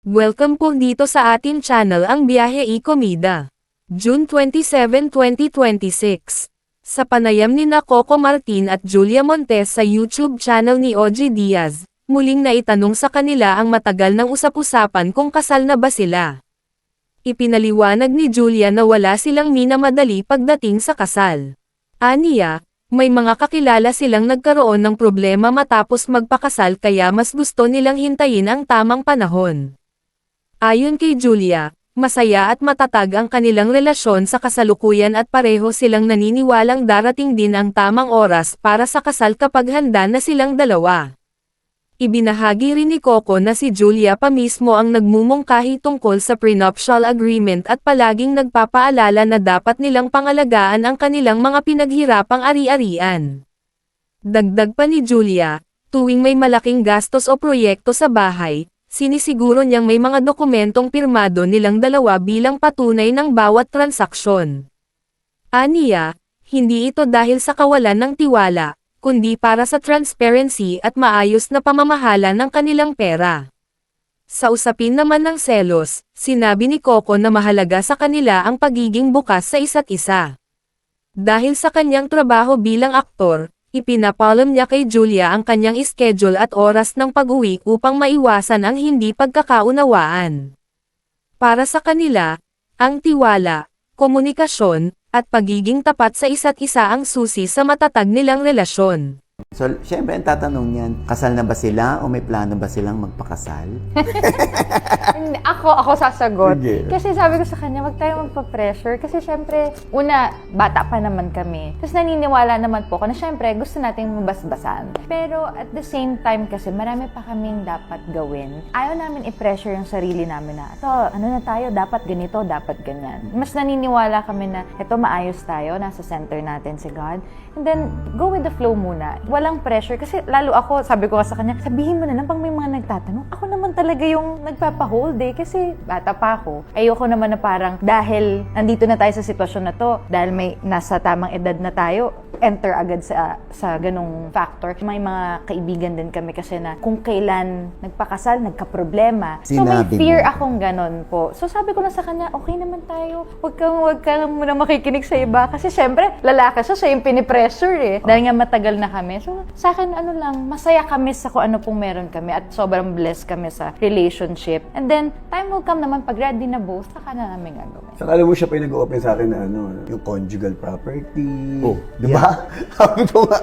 Welcome po dito sa atin channel ang Biyahe y Komida. June 27, 2026. Sa panayam ni Coco Martin at Julia Montes sa YouTube channel ni OG Diaz, muling naitanong sa kanila ang matagal ng usap-usapan kung kasal na ba sila. Ipinaliwanag ni Julia na wala silang minamadali pagdating sa kasal. Aniya, may mga kakilala silang nagkaroon ng problema matapos magpakasal kaya mas gusto nilang hintayin ang tamang panahon. Ayon kay Julia, masaya at matatag ang kanilang relasyon sa kasalukuyan at pareho silang naniniwalang darating din ang tamang oras para sa kasal kapag handa na silang dalawa. Ibinahagi rin ni Coco na si Julia pa mismo ang nagmumungkahi tungkol sa prenuptial agreement at palaging nagpapaalala na dapat nilang pangalagaan ang kanilang mga pinaghirapang ari-arian. Dagdag pa ni Julia, tuwing may malaking gastos o proyekto sa bahay, sinisiguro niyang may mga dokumentong pirmado nilang dalawa bilang patunay ng bawat transaksyon. Aniya, hindi ito dahil sa kawalan ng tiwala, kundi para sa transparency at maayos na pamamahala ng kanilang pera. Sa usapin naman ng selos, sinabi ni Coco na mahalaga sa kanila ang pagiging bukas sa isa't isa. Dahil sa kanyang trabaho bilang aktor, ipinapalam niya kay Julia ang kanyang schedule at oras ng pag-uwi upang maiwasan ang hindi pagkakaunawaan. Para sa kanila, ang tiwala, komunikasyon, at pagiging tapat sa isa't isa ang susi sa matatag nilang relasyon. So, syempre ang tatanong niyan, kasal na ba sila o may plano ba silang magpakasal? Hindi, ako sasagot. Sige. Kasi sabi ko sa kanya, wag tayo magpa-pressure. Kasi syempre, una, bata pa naman kami. Tapos naniniwala naman po ako na syempre, gusto nating mabasbasan. Pero at the same time kasi, marami pa kaming dapat gawin. Ayaw namin i-pressure yung sarili namin na, ito, ano na tayo, dapat ganito, dapat ganyan. Mas naniniwala kami na, ito, maayos tayo, nasa center natin si God. And then, go with the flow muna. Walang pressure. Kasi lalo ako, sabi ko sa kanya, sabihin mo na lang pag may mga nagtatanong, ako naman talaga yung nagpapahold eh. Kasi bata pa ako. Ayoko naman na parang dahil nandito na tayo sa sitwasyon na to, dahil may nasa tamang edad na tayo, enter agad sa ganong factor. May mga kaibigan din kami kasi na kung kailan nagpakasal, nagkaproblema. So may Sinabi fear mo. akong ganon po. So sabi ko na sa kanya, okay naman tayo. Huwag ka muna makikinig sa iba. Kasi syempre, lalaki siya yung pinipressure eh. Dahil nga matagal na kami. So sa akin, masaya kami sa kung ano pong meron kami at sobrang blessed kami sa relationship. And then, time will come naman pag ready na both, saka na namin gagawin. Saka alam mo siya pa yung nag-open sa akin na yung conjugal property. Oh, diba? Sabi ko nga,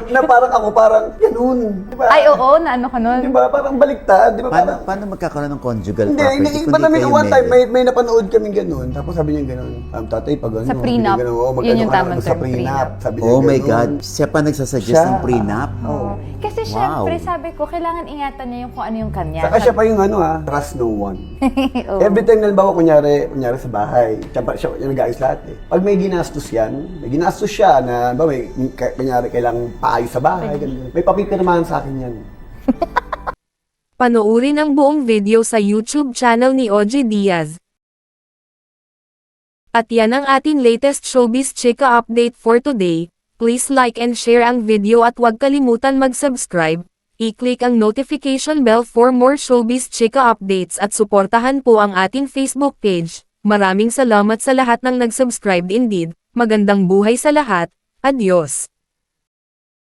na parang ganun. Diba? Ay, oo, na ano ka nun? Diba? Parang baliktad. Diba? Paano magkakaroon ng conjugal Hindi, property? iba namin one time, may napanood kaming ganun. Tapos sabi niya ganun, tatay, pag ano, Sa prenup. Yun yung tamang sa term, prenup. Sabi niya Oh my ganun. God, siya pa nagsasuggest Siya. ng prenup? Oo. Kasi Wow. syempre, sabi ko, kailangan ingatan niya yung kung ano yung kanya. Saka siya pa yung trust no one. Oo. Every time na bawa, kunyari sa bahay, siya yung nag-ayos lahat eh. Pag may ginastos siya na, kunyari kailangang paayos sa bahay, ganun. May papipirmahan sa akin yan. Panoorin ang buong video sa YouTube channel ni OG Diaz. At yan ang ating latest showbiz chika update for today. Please like and share ang video at huwag kalimutan mag-subscribe. I-click ang notification bell for more showbiz chika updates at suportahan po ang ating Facebook page. Maraming salamat sa lahat ng nag-subscribe indeed. Magandang buhay sa lahat. Adios.